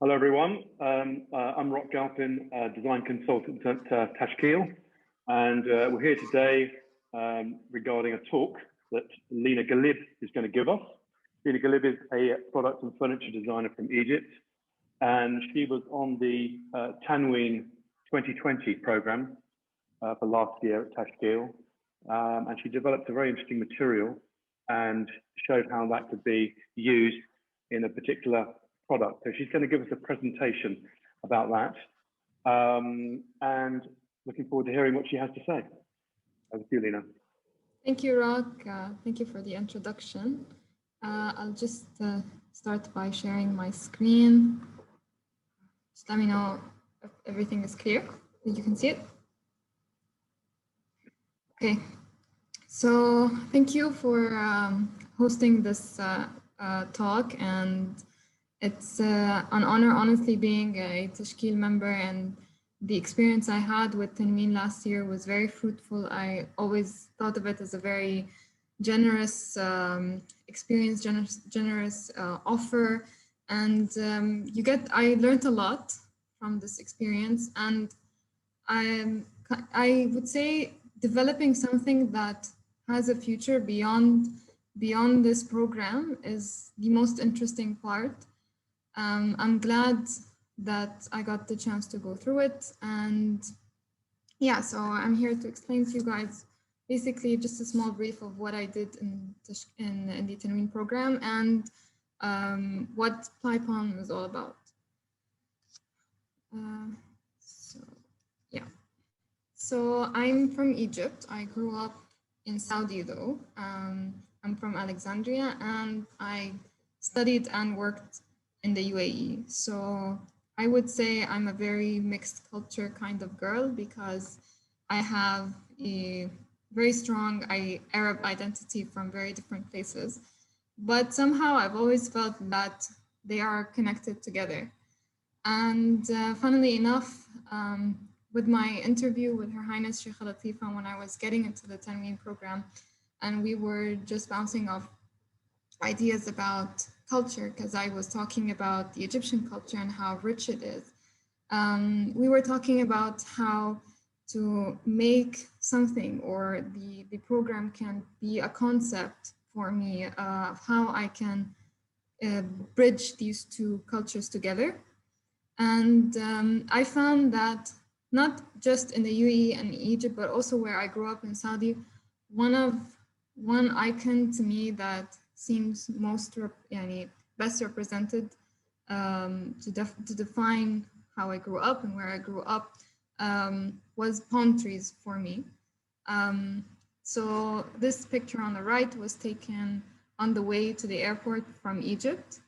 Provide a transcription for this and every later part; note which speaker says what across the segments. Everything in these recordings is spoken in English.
Speaker 1: Hello, everyone. I'm Galpin, design consultant at Tashkeel, and we're here today regarding a talk that Lina Ghalib is going to give us. Lina Ghalib is a product and furniture designer from Egypt, and she was on the Tanween 2020 program for last year at Tashkeel, and she developed a very interesting material and showed how that could be used in a particular product. So she's going to give us a presentation about that, and looking forward to hearing what she has to say. Over to you, Lina.
Speaker 2: Thank you, Rock. Thank you for the introduction. I'll just start by sharing my screen. Just let me know if everything is clear, that you can see it. Okay, so thank you for hosting this talk, and it's an honor, honestly, being a Tashkeel member, and the experience I had with Tanween last year was very fruitful. I always thought of it as a very generous experience, generous offer, and I learned a lot from this experience, and I would say developing something that has a future beyond this program is the most interesting part. I'm glad that I got the chance to go through it, and yeah, so I'm here to explain to you guys basically just a small brief of what I did in the Tanween program and what Plypalm is all about. So I'm from Egypt. I grew up in Saudi though. I'm from Alexandria, and I studied and worked in the UAE. So I would say I'm a very mixed culture kind of girl because I have a very strong Arab identity from very different places. But somehow I've always felt that they are connected together. And funnily enough, with my interview with Her Highness Sheikh Latifa when I was getting into the Tanween program, and we were just bouncing off ideas about culture, because I was talking about the Egyptian culture and how rich it is. We were talking about how to make something, or the program can be a concept for me of how I can bridge these two cultures together. And I found that not just in the UAE and Egypt, but also where I grew up in Saudi, one icon to me that seems best represented to define how I grew up and where I grew up was palm trees for me. So this picture on the right was taken on the way to the airport from Egypt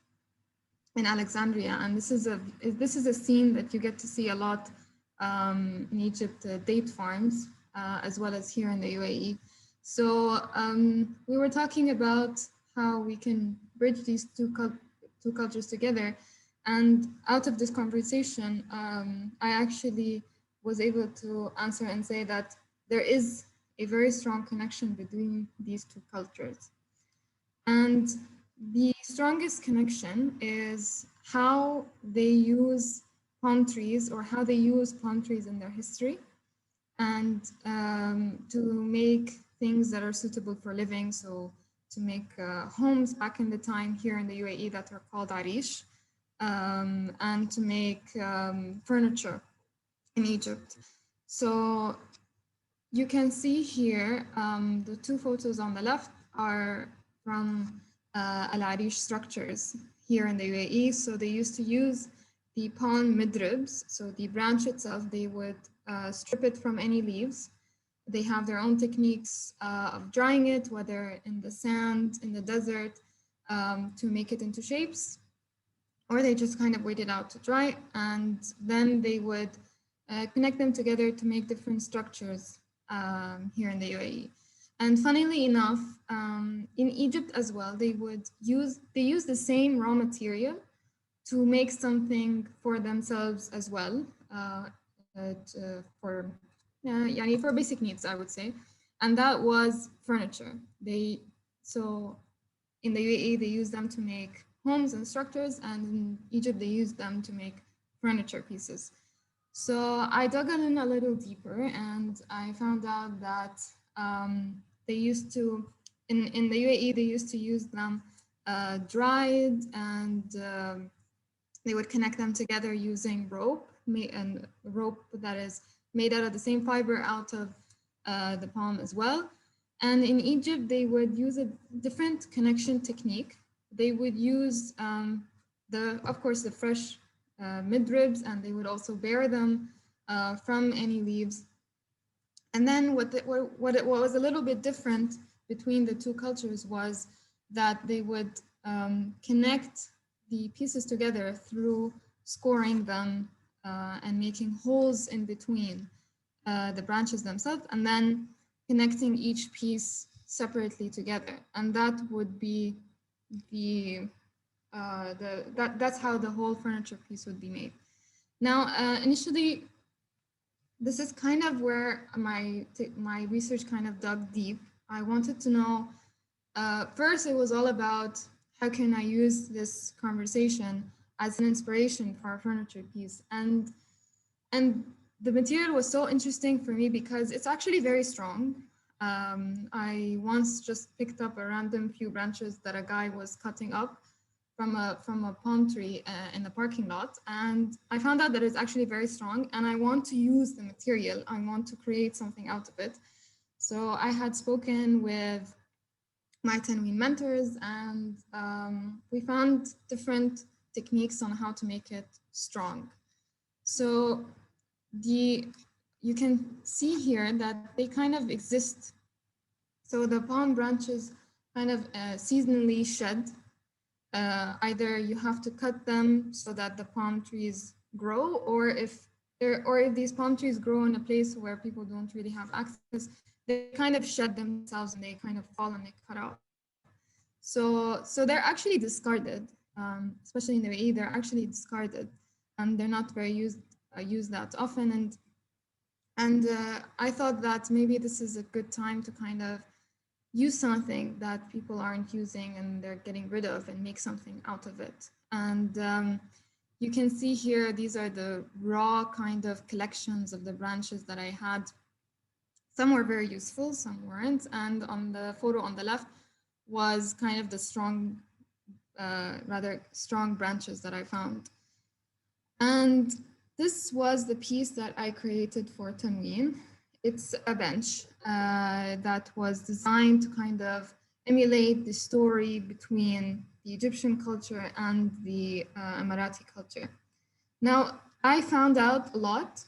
Speaker 2: in Alexandria, and this is a scene that you get to see a lot in Egypt, date farms, as well as here in the UAE. So we were talking about how we can bridge these two cultures together. And out of this conversation, I actually was able to answer and say that there is a very strong connection between these two cultures. And the strongest connection is how they use palm trees, or how they use palm trees in their history, and to make things that are suitable for living. So to make homes back in the time here in the UAE that are called arish, and to make furniture in Egypt. So you can see here, the two photos on the left are from al-arish structures here in the UAE. So they used to use the palm midribs, so the branch itself, they would strip it from any leaves. They have their own techniques of drying it, whether in the sand, in the desert, to make it into shapes, or they just kind of wait it out to dry, and then they would connect them together to make different structures here in the UAE. And funnily enough, in Egypt as well, they use the same raw material to make something for themselves as well, for basic needs, I would say. And that was furniture. So in the UAE, they use them to make homes and structures, and in Egypt they used them to make furniture pieces. So I dug in a little deeper, and I found out that they used to, in the UAE, they used to use them dried, and they would connect them together using rope, and rope that is made out of the same fiber out of the palm as well. And in Egypt, they would use a different connection technique. They would use of course, the fresh midribs, and they would also bear them from any leaves. And then what was a little bit different between the two cultures was that they would connect the pieces together through scoring them and making holes in between the branches themselves, and then connecting each piece separately together. And that would be that's how the whole furniture piece would be made. Now, initially, this is kind of where my research kind of dug deep. I wanted to know, first, it was all about how can I use this conversation as an inspiration for a furniture piece. And the material was so interesting for me because it's actually very strong. I once just picked up a random few branches that a guy was cutting up from a palm tree in the parking lot, and I found out that it's actually very strong, and I want to use the material. I want to create something out of it. So I had spoken with my Tanween mentors, and we found different techniques on how to make it strong. So you can see here that they kind of exist. So the palm branches kind of seasonally shed. Either you have to cut them so that the palm trees grow, or if these palm trees grow in a place where people don't really have access, they kind of shed themselves and they kind of fall and they cut out. So they're actually discarded, especially in the UAE, they're actually discarded, and they're not very used that often. And I thought that maybe this is a good time to kind of use something that people aren't using and they're getting rid of and make something out of it. And you can see here, these are the raw kind of collections of the branches that I had. Some were very useful, some weren't. And on the photo on the left was kind of the strong, rather strong branches that I found. And this was the piece that I created for Tanween. It's a bench that was designed to kind of emulate the story between the Egyptian culture and the Emirati culture. Now, I found out a lot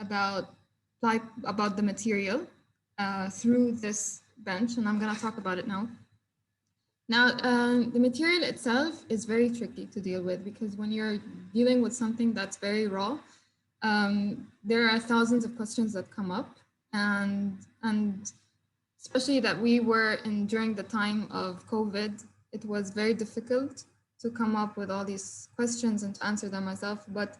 Speaker 2: about the material through this bench, and I'm going to talk about it now. Now, the material itself is very tricky to deal with because when you're dealing with something that's very raw, there are thousands of questions that come up. And especially that we were during the time of COVID, it was very difficult to come up with all these questions and to answer them myself. But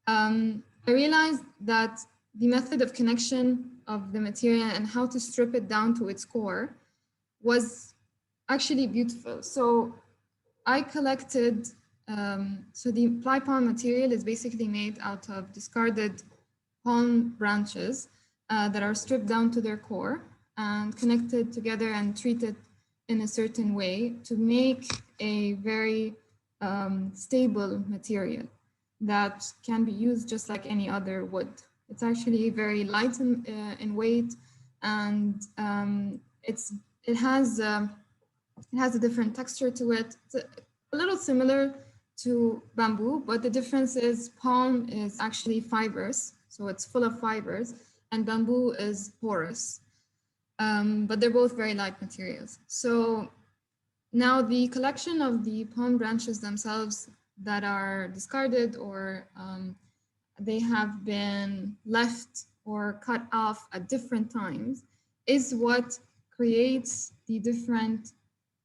Speaker 2: I realized that the method of connection of the material and how to strip it down to its core was actually beautiful. So I collected, so the Plypalm material is basically made out of discarded palm branches that are stripped down to their core and connected together and treated in a certain way to make a very stable material that can be used just like any other wood. It's actually very light in weight, and it has a different texture to it. It's a little similar to bamboo, but the difference is palm is actually fibrous, so it's full of fibers, and bamboo is porous, but they're both very light materials. So now the collection of the palm branches themselves that are discarded or they have been left or cut off at different times is what creates the different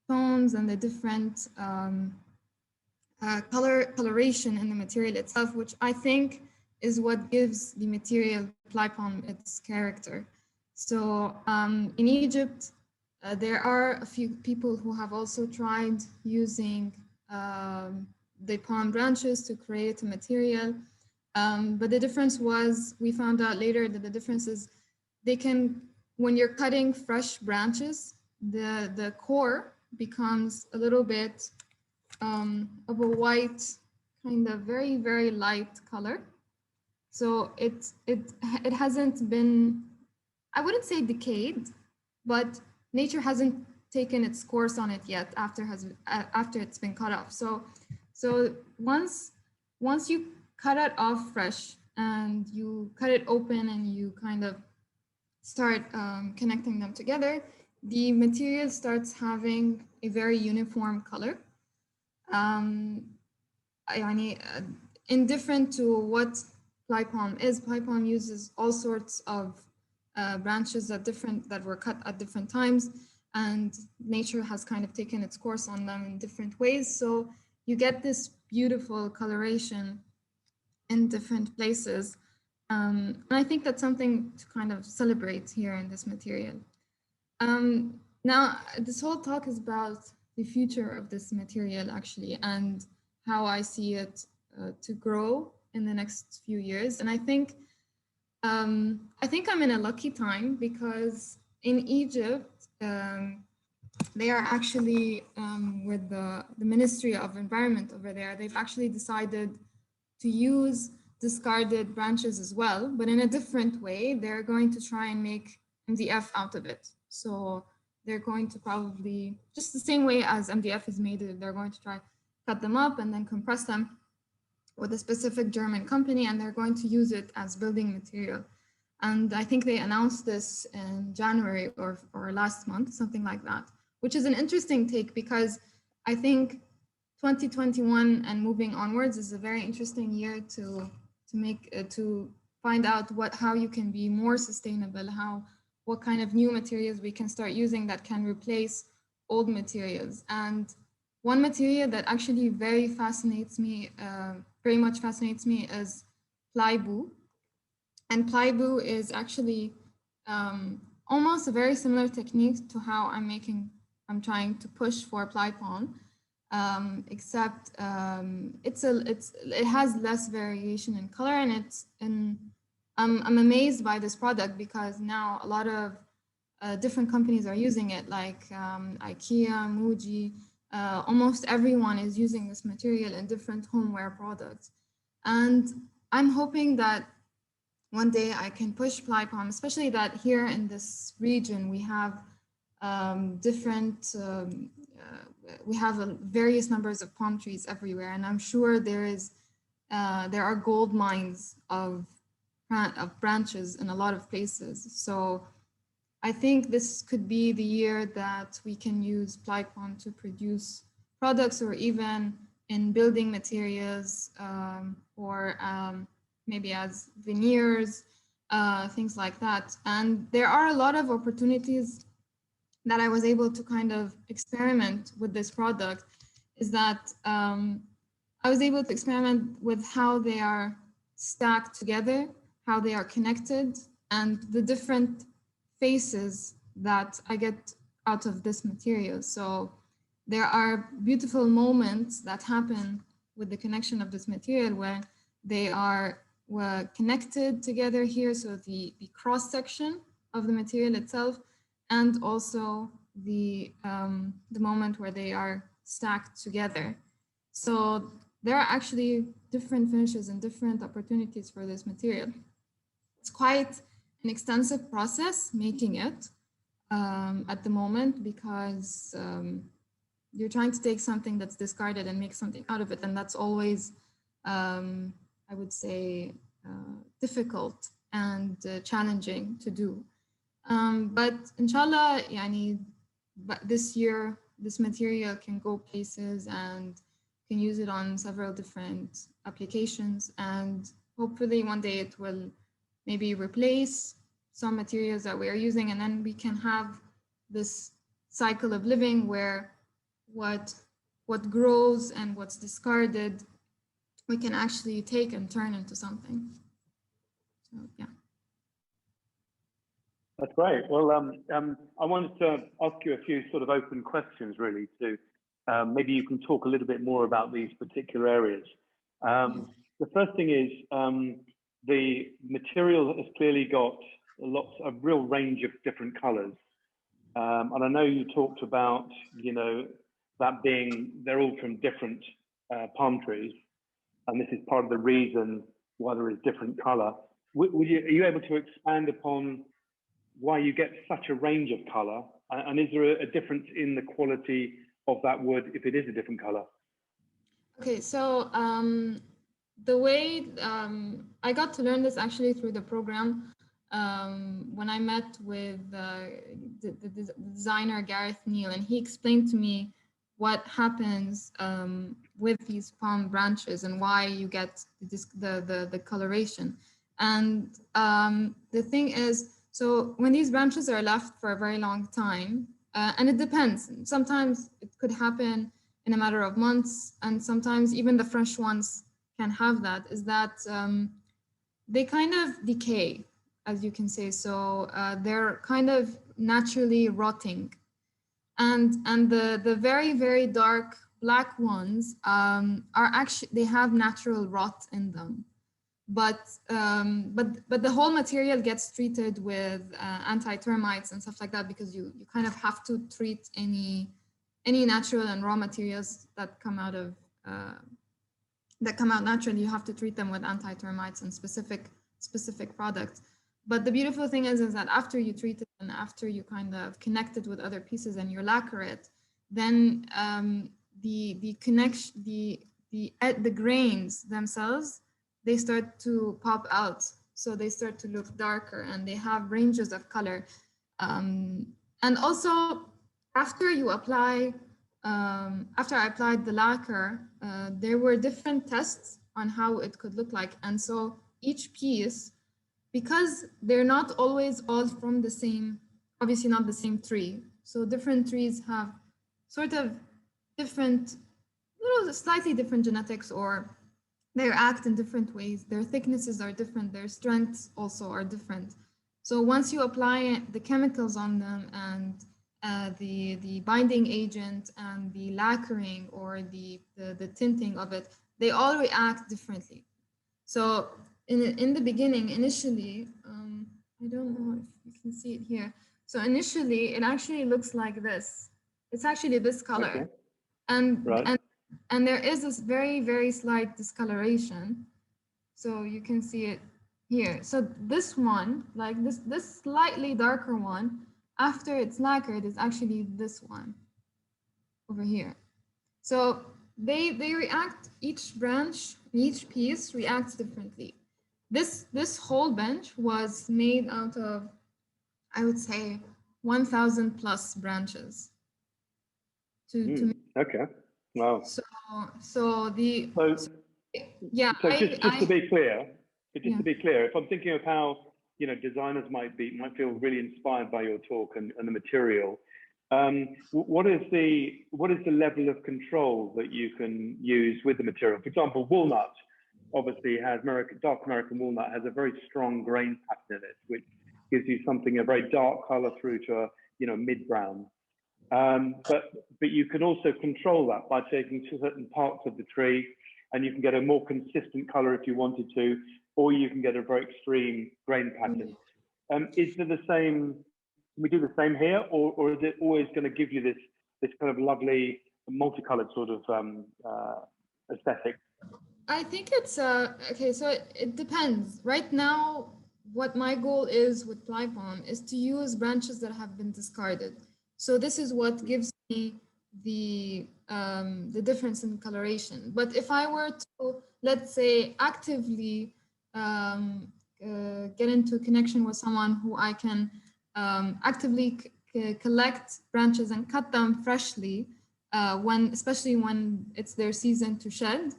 Speaker 2: tones and the different coloration in the material itself, which I think is what gives the material Plypalm its character. So in Egypt, there are a few people who have also tried using the palm branches to create a material. But the difference was, we found out later that the difference is they can, when you're cutting fresh branches, the core becomes a little bit of a white, kind of very, very light color. So it hasn't been, I wouldn't say decayed, but nature hasn't taken its course on it yet after it's been cut off. So once you cut it off fresh and you cut it open and you kind of start connecting them together, the material starts having a very uniform color. Indifferent to what Plypalm is, Plypalm uses all sorts of branches that were cut at different times, and nature has kind of taken its course on them in different ways. So you get this beautiful coloration in different places. And I think that's something to kind of celebrate here in this material. Now, this whole talk is about the future of this material, actually, and how I see it to grow in the next few years. And I think I'm in a lucky time, because in Egypt, they are actually, with the Ministry of Environment over there, they've actually decided to use discarded branches as well, but in a different way. They're going to try and make MDF out of it. So they're going to probably, just the same way as MDF is made, they're going to try cut them up and then compress them with a specific German company, and they're going to use it as building material. And I think they announced this in January or last month, something like that, which is an interesting take, because I think 2021 and moving onwards is a very interesting year to find out how you can be more sustainable, what kind of new materials we can start using that can replace old materials. And one material that actually very much fascinates me is Plybu. And Plybu is actually almost a very similar technique to how I'm trying to push for Plypalm, except it has less variation in color, and I'm amazed by this product, because now a lot of different companies are using it, like IKEA, Muji, almost everyone is using this material in different homeware products. And I'm hoping that one day I can push Plypalm, especially that here in this region we have various numbers of palm trees everywhere, and I'm sure there are gold mines of branches in a lot of places. So I think this could be the year that we can use Plypalm to produce products, or even in building materials, or maybe as veneers, things like that. And there are a lot of opportunities that I was able to kind of experiment with this product, is that I was able to experiment with how they are stacked together, how they are connected, and the different faces that I get out of this material. So there are beautiful moments that happen with the connection of this material, where they were connected together here. So the cross section of the material itself, and also the moment where they are stacked together. So there are actually different finishes and different opportunities for this material. It's quite an extensive process making it at the moment, because you're trying to take something that's discarded and make something out of it. And that's always, I would say, difficult and challenging to do. But inshallah, but this year, this material can go places and can use it on several different applications. And hopefully one day it will maybe replace some materials that we are using, and then we can have this cycle of living where what grows and what's discarded, we can actually take and turn into something. So, yeah.
Speaker 1: That's great. Well, I wanted to ask you a few sort of open questions, really, to maybe you can talk a little bit more about these particular areas. The first thing is the material has clearly got a real range of different colors. And I know you talked about, you know, that being, they're all from different palm trees. And this is part of the reason why there is different color. Are you able to expand upon why you get such a range of color? And is there a difference in the quality of that wood if it is a different color?
Speaker 2: Okay, so the way I got to learn this actually through the program when I met with the designer Gareth Neal, and he explained to me what happens with these palm branches and why you get the coloration. And the thing is, so when these branches are left for a very long time, and it depends, sometimes it could happen in a matter of months, and sometimes even the fresh ones can have that, is that they kind of decay, as you can say. So they're kind of naturally rotting. And the very, very dark black ones are actually, they have natural rot in them. But the whole material gets treated with anti-termites and stuff like that, because you kind of have to treat any natural and raw materials that come out of naturally. You have to treat them with anti-termites and specific products. But the beautiful thing is that after you treat it and after you kind of connect it with other pieces and you lacquer it, then the grains themselves, they start to pop out. So they start to look darker and they have ranges of color. And also after you apply, after I applied the lacquer, there were different tests on how it could look like. And so each piece, because they're not always all from the same, obviously not the same tree. So different trees have sort of different, slightly different genetics, or they act in different ways. Their thicknesses are different. Their strengths also are different. So once you apply the chemicals on them and the binding agent and the lacquering or the tinting of it, they all react differently. So in the beginning, initially, I don't know if you can see it here. So initially, it actually looks like this. It's actually this color. Okay. And there is this very, very slight discoloration. So you can see it here. So this one, like this slightly darker one, after it's lacquered, is actually this one over here. So they react, each branch, each piece reacts differently. This whole bench was made out of, I would say, 1,000 plus branches.
Speaker 1: Okay. Wow.
Speaker 2: So
Speaker 1: just to be clear, to be clear, if I'm thinking of how, you know, designers might feel really inspired by your talk and the material, what is the level of control that you can use with the material? For example, walnut obviously has dark American walnut has a very strong grain pattern in it, which gives you a very dark color through to a, you know, mid-brown. But you can also control that by taking certain parts of the tree, and you can get a more consistent color if you wanted to, or you can get a very extreme grain pattern. Is there the same? Can we do the same here, or is it always going to give you this kind of lovely multicolored sort of aesthetic?
Speaker 2: I think it's okay. So it depends. Right now, what my goal is with Plypalm is to use branches that have been discarded. So this is what gives me the difference in coloration. But if I were to, let's say, actively get into connection with someone who I can actively collect branches and cut them freshly, especially when it's their season to shed,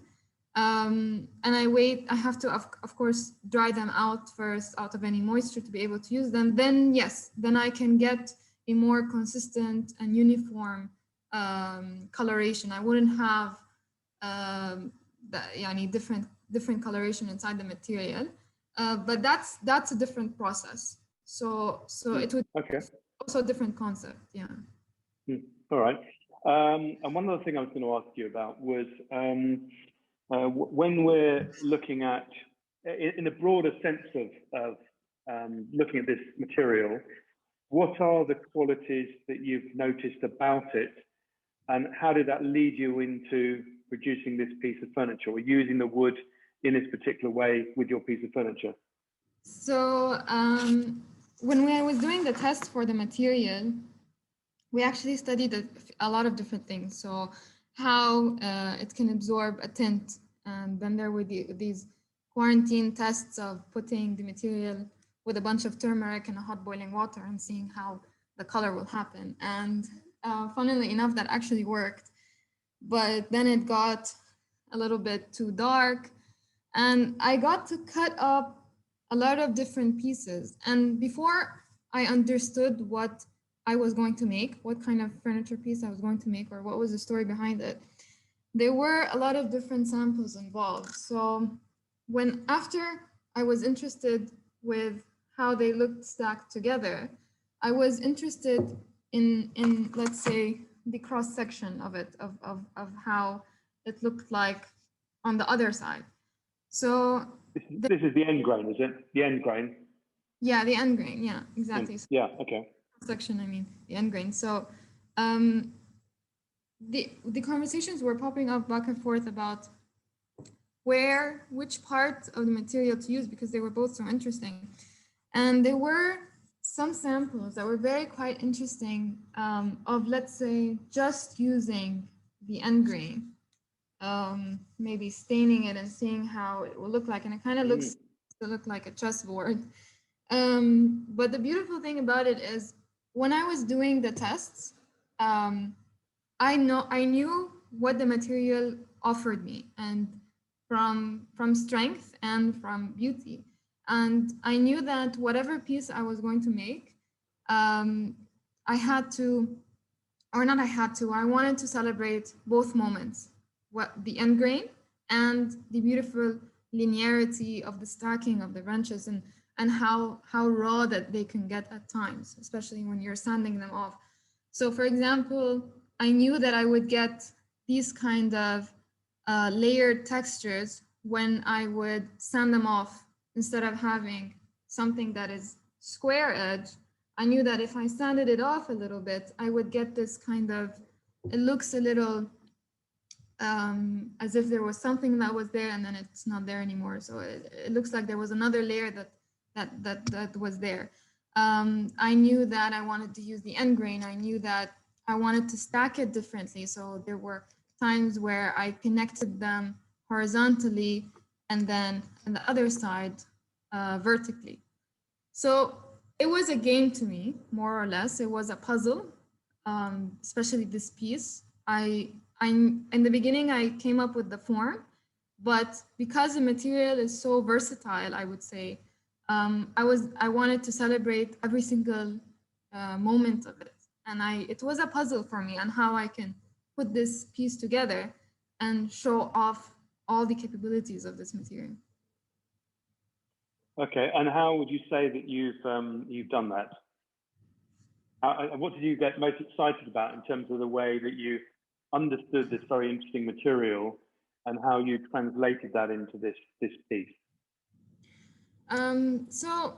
Speaker 2: and I have to, of course, dry them out first out of any moisture to be able to use them, then yes, then I can get a more consistent and uniform coloration. I wouldn't have different coloration inside the material, but that's a different process. So it would also a different concept, yeah.
Speaker 1: All right. And one other thing I was going to ask you about was when we're looking at, in a broader sense of looking at this material, what are the qualities that you've noticed about it, and how did that lead you into producing this piece of furniture, or using the wood in this particular way with your piece of furniture?
Speaker 2: So when I was doing the test for the material, we actually studied a lot of different things. So how it can absorb a tint, and then there were these quarantine tests of putting the material with a bunch of turmeric in a hot boiling water and seeing how the color will happen. And funnily enough, that actually worked. But then it got a little bit too dark, and I got to cut up a lot of different pieces. And before I understood what I was going to make, what kind of furniture piece I was going to make, or what was the story behind it, there were a lot of different samples involved. So after I was interested with how they looked stacked together, I was interested in let's say the cross section of it, of how it looked like on the other side. So
Speaker 1: this is the end grain, is it? The end grain?
Speaker 2: Yeah, the end grain. Yeah, exactly.
Speaker 1: Yeah, okay.
Speaker 2: Section, I mean, the end grain. So the conversations were popping up back and forth about which part of the material to use, because they were both so interesting. And there were some samples that were quite interesting of, let's say, just using the end grain, maybe staining it and seeing how it will look like. And it kind of looks to look like a chessboard. But the beautiful thing about it is, when I was doing the tests, I knew what the material offered me, and from strength and from beauty. And I knew that whatever piece I was going to make, I wanted to celebrate both moments, the end grain and the beautiful linearity of the stacking of the branches, and how raw that they can get at times, especially when you're sanding them off. So for example, I knew that I would get these kind of layered textures when I would sand them off. Instead of having something that is square edge, I knew that if I sanded it off a little bit, I would get this kind of, it looks a little as if there was something that was there and then it's not there anymore. So it looks like there was another layer that was there. I knew that I wanted to use the end grain. I knew that I wanted to stack it differently. So there were times where I connected them horizontally and then on the other side vertically. So it was a game to me, more or less. It was a puzzle, especially this piece. In the beginning, I came up with the form, but because the material is so versatile, I would say, I wanted to celebrate every single moment of it. And it was a puzzle for me on how I can put this piece together and show off all the capabilities of this material.
Speaker 1: Okay, and how would you say that you've done that? What did you get most excited about in terms of the way that you understood this very interesting material and how you translated that into this piece?
Speaker 2: So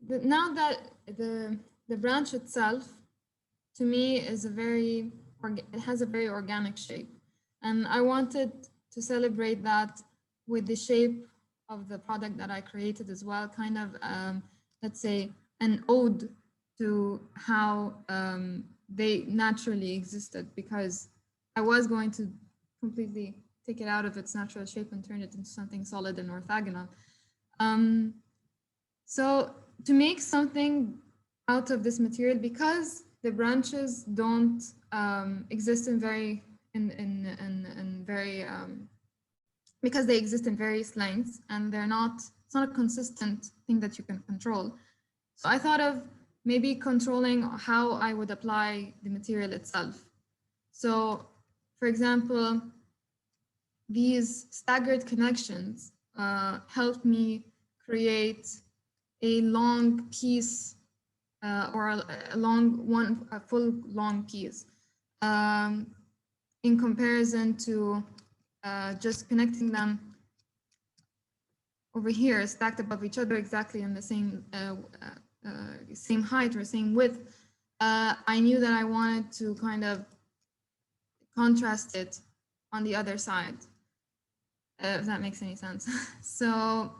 Speaker 2: now that the branch itself, to me, is it has a very organic shape, and I wanted to celebrate that with the shape of the product that I created as well, kind of let's say an ode to how they naturally existed, because I was going to completely take it out of its natural shape and turn it into something solid and orthogonal. So to make something out of this material, because the branches don't exist because they exist in various lengths, and it's not a consistent thing that you can control. So I thought of maybe controlling how I would apply the material itself. So for example, these staggered connections helped me create a long piece or a full long piece. in comparison to just connecting them over here, stacked above each other exactly in the same height or same width. I knew that I wanted to kind of contrast it on the other side, if that makes any sense. So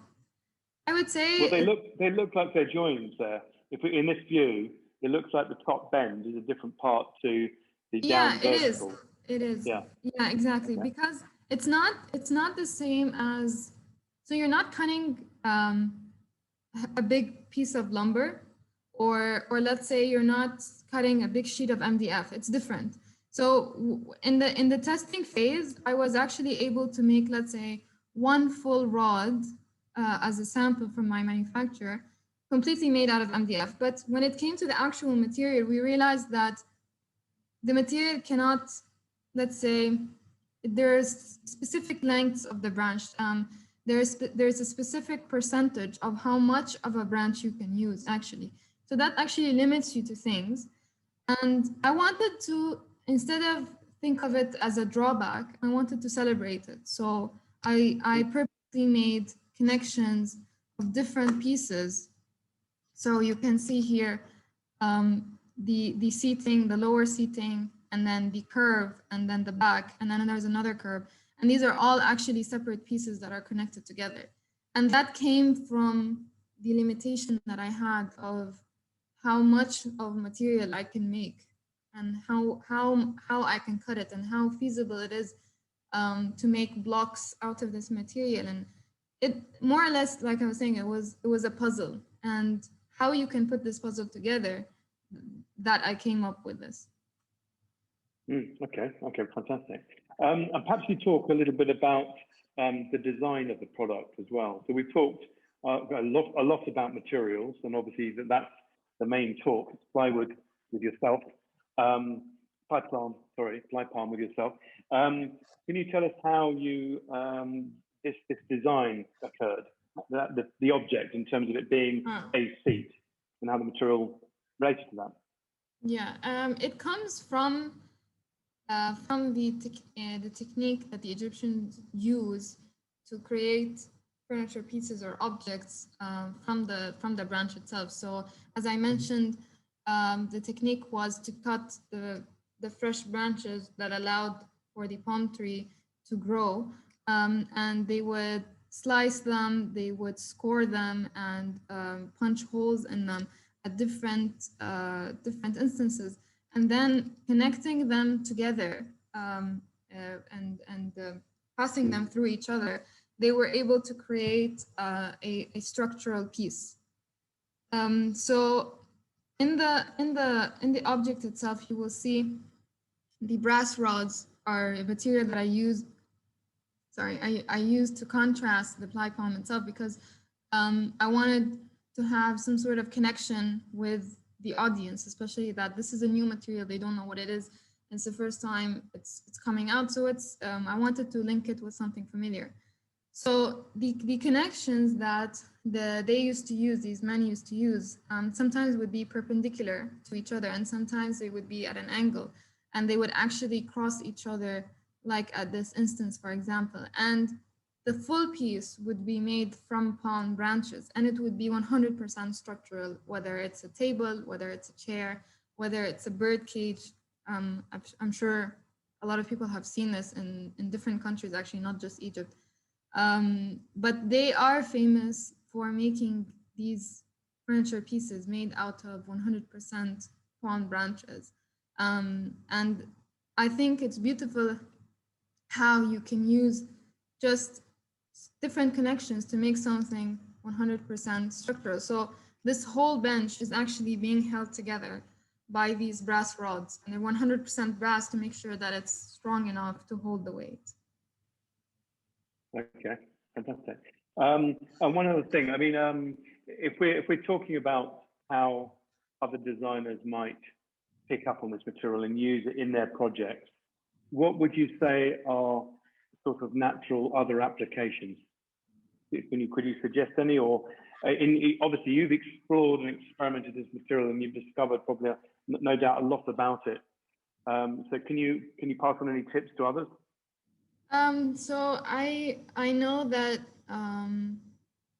Speaker 2: I would say,
Speaker 1: well, they look like they're joined there. If we, in this view, it looks like the top bend is a different part to the down vertical.
Speaker 2: It is.
Speaker 1: Yeah.
Speaker 2: Yeah, exactly.
Speaker 1: Okay.
Speaker 2: Because it's not the same as, so you're not cutting a big piece of lumber, or let's say you're not cutting a big sheet of MDF. It's different. So in the testing phase, I was actually able to make, let's say, one full rod as a sample from my manufacturer, completely made out of MDF. But when it came to the actual material, we realized that the material cannot, let's say, there's specific lengths of the branch. There's a specific percentage of how much of a branch you can use, actually. So that actually limits you to things. And I wanted to, instead of think of it as a drawback, I wanted to celebrate it. So I purposely made connections of different pieces. So you can see here the seating, the lower seating, and then the curve, and then the back, and then there's another curve. And these are all actually separate pieces that are connected together. And that came from the limitation that I had of how much of material I can make, and how I can cut it, and how feasible it is to make blocks out of this material. And it, more or less, like I was saying, it was a puzzle, and how you can put this puzzle together, that I came up with this.
Speaker 1: Okay, fantastic. And perhaps you talk a little bit about the design of the product as well. So we've talked a lot about materials, and obviously that's the main talk. It's plywood with yourself, Plypalm with yourself. Can you tell us how you this design occurred, the object, in terms of it being a seat, and how the material related to that?
Speaker 2: Yeah, it comes from the technique that the Egyptians use to create furniture pieces or objects from the branch itself. So as I mentioned, the technique was to cut the fresh branches that allowed for the palm tree to grow, and they would slice them, they would score them, and punch holes in them at different instances, and then connecting them together and passing them through each other, they were able to create a structural piece. So in the object itself, you will see the brass rods are a material that I used. Sorry, I used to contrast the Plypalm itself, because I wanted to have some sort of connection with the audience, especially that this is a new material. They don't know what it is. It's the first time it's coming out. So it's I wanted to link it with something familiar. So the connections that they used to use, these men used to use, sometimes would be perpendicular to each other, and sometimes they would be at an angle, and they would actually cross each other, like at this instance, for example. And the full piece would be made from palm branches, and it would be 100% structural, whether it's a table, whether it's a chair, whether it's a bird cage. I'm sure a lot of people have seen this in different countries, actually, not just Egypt. But they are famous for making these furniture pieces made out of 100% palm branches. And I think it's beautiful how you can use just different connections to make something 100% structural. So this whole bench is actually being held together by these brass rods, and they're 100% brass to make sure that it's strong enough to hold the weight.
Speaker 1: Okay, fantastic. And one other thing, I mean, if we're talking about how other designers might pick up on this material and use it in their projects, what would you say are sort of natural other applications? Could you suggest any? Or obviously you've explored and experimented this material, and you've discovered probably no doubt a lot about it. So can you pass on any tips to others?
Speaker 2: So I know that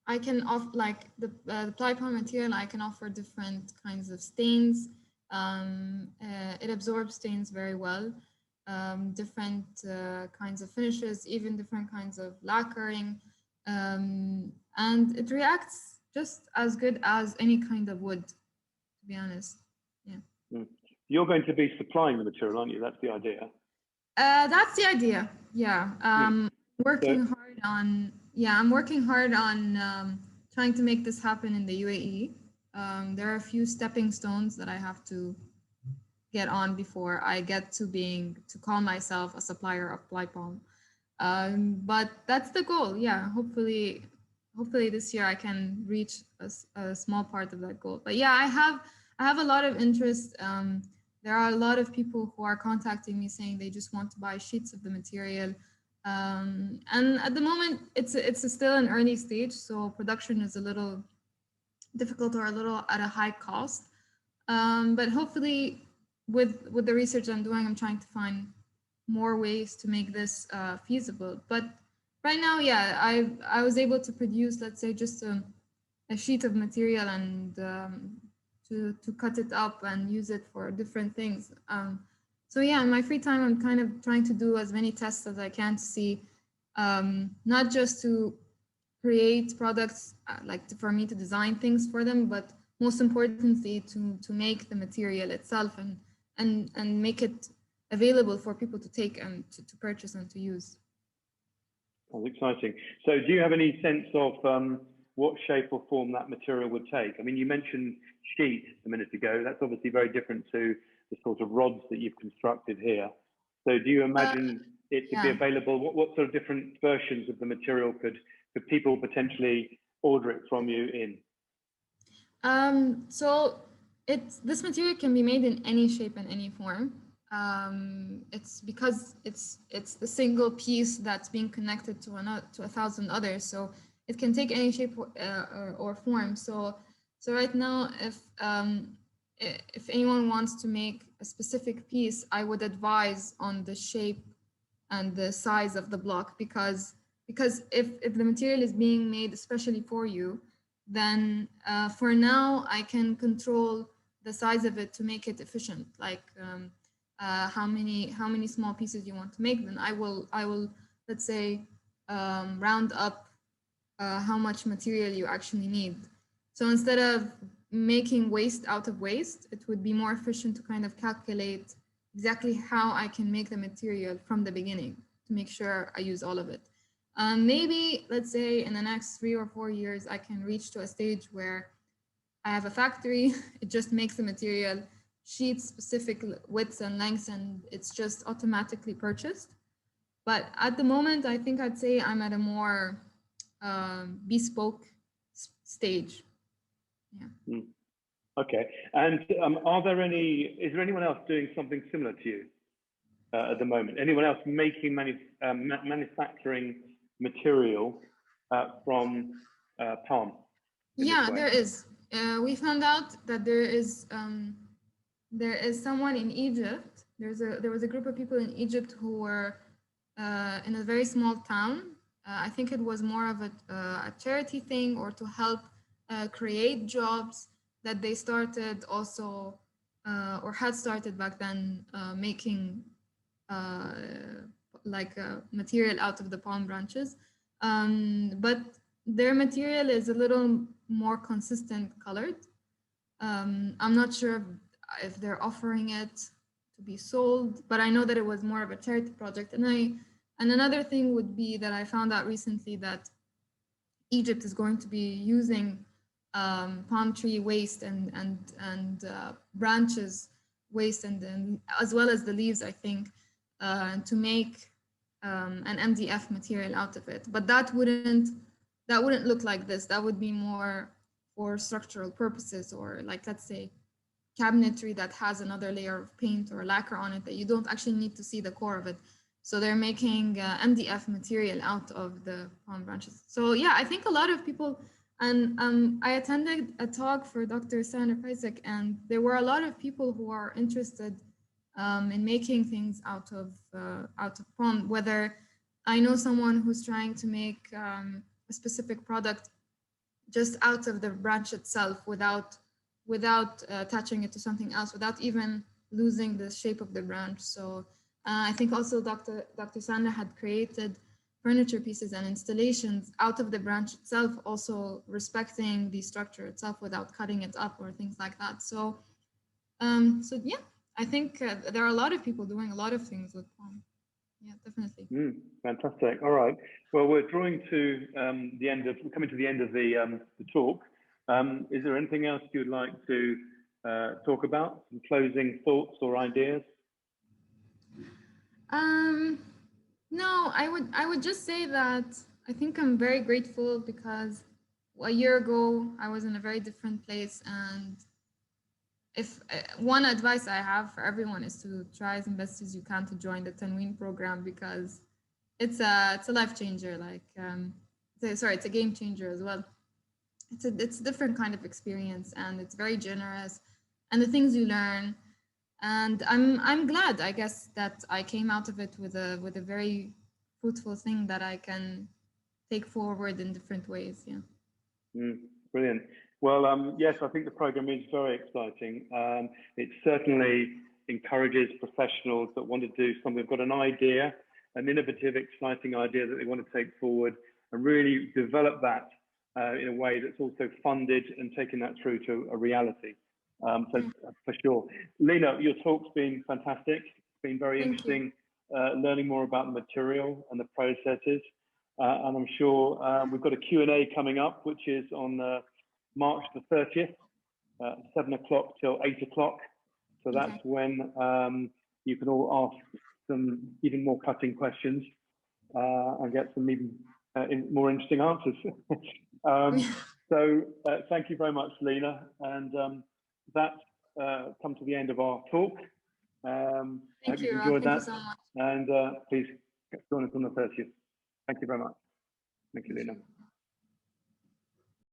Speaker 2: I can offer, like the Plypalm material, I can offer different kinds of stains. It absorbs stains very well. Different kinds of finishes, even different kinds of lacquering, and it reacts just as good as any kind of wood, to be honest. Yeah.
Speaker 1: You're going to be supplying the material, aren't you? That's the idea.
Speaker 2: That's the idea. Yeah. Working hard on. Yeah, I'm working hard on trying to make this happen in the UAE. There are a few stepping stones that I have to get on before I get to call myself a supplier of Plypalm. But that's the goal. Yeah, hopefully this year I can reach a small part of that goal. But yeah, I have a lot of interest. There are a lot of people who are contacting me saying they just want to buy sheets of the material. And at the moment, it's still an early stage, so production is a little difficult or a little at a high cost. But hopefully, with the research I'm doing, I'm trying to find more ways to make this feasible. But right now, yeah, I was able to produce, let's say, just a sheet of material and to cut it up and use it for different things. So yeah, in my free time, I'm kind of trying to do as many tests as I can to see, not just to create products for me to design things for them, but most importantly to make the material itself and make it available for people to take and to purchase and to use.
Speaker 1: That's exciting. So do you have any sense of what shape or form that material would take? I mean, you mentioned sheet a minute ago. That's obviously very different to the sort of rods that you've constructed here. So do you imagine it to be available? What sort of different versions of the material could people potentially order it from you in?
Speaker 2: So this material can be made in any shape and any form. It's because it's the single piece that's being connected to 1,000 others, so it can take any shape or form. So right now, if anyone wants to make a specific piece, I would advise on the shape and the size of the block, because if the material is being made especially for you, then for now I can control the size of it to make it efficient, like how many small pieces you want to make. Then I will let's say round up how much material you actually need. So instead of making waste out of waste, it would be more efficient to kind of calculate exactly how I can make the material from the beginning to make sure I use all of it. Maybe, let's say, in the next 3 or 4 years, I can reach to a stage where I have a factory, it just makes the material, sheets, specific widths and lengths, and it's just automatically purchased. But at the moment, I think I'd say I'm at a more bespoke stage. Yeah.
Speaker 1: Okay. And is there anyone else doing something similar to you at the moment? Anyone else making manufacturing material from palm?
Speaker 2: Yeah, there is. We found out that there is someone in Egypt. There was a group of people in Egypt who were in a very small town. I think it was more of a charity thing, or to help create jobs, that they started also or had started back then making material out of the palm branches. But their material is a little more consistent colored. I'm not sure if they're offering it to be sold, but I know that it was more of a charity project. And another thing would be that I found out recently that Egypt is going to be using palm tree waste and branches waste, and as well as the leaves, I think, to make an MDF material out of it. But that wouldn't look like this. That would be more for structural purposes, or like, let's say, cabinetry that has another layer of paint or lacquer on it that you don't actually need to see the core of it. So they're making MDF material out of the palm branches. So yeah, I think a lot of people, and I attended a talk for Dr. Sandra Isaac, and there were a lot of people who are interested in making things out of palm. Whether I know someone who's trying to make a specific product just out of the branch itself without attaching it to something else, without even losing the shape of the branch. So I think also Dr. Sandra had created furniture pieces and installations out of the branch itself, also respecting the structure itself without cutting it up or things like that. So, so yeah, I think there are a lot of people doing a lot of things with palm. Yeah, definitely.
Speaker 1: Fantastic. All right. Well, we're drawing to we're coming to the end of the talk. Is there anything else you'd like to talk about? Some closing thoughts or ideas?
Speaker 2: No, I would just say that I think I'm very grateful because a year ago I was in a very different place, and if one advice I have for everyone is to try as best as you can to join the Tanween program, because it's a life changer. Like it's a game changer as well. It's a different kind of experience, and it's very generous, and the things you learn. And I'm glad, I guess, that I came out of it with a very fruitful thing that I can take forward in different ways. Yeah.
Speaker 1: Brilliant. Well, yes, I think the program is very exciting. It certainly encourages professionals that want to do something. They've got an idea, an innovative, exciting idea that they want to take forward and really develop that in a way that's also funded and taking that through to a reality. So for sure. Lina, your talk's been fantastic. It's been very interesting learning more about the material and the processes. And I'm sure we've got a Q&A coming up, which is on March the 30th, 7 o'clock till 8 o'clock. So that's when you can all ask some even more cutting questions and get some even more interesting answers. So thank you very much, Lina. And that comes to the end of our talk. I hope you enjoyed that. So and please join us on the 30th. Thank you very much. Thank you, Lina.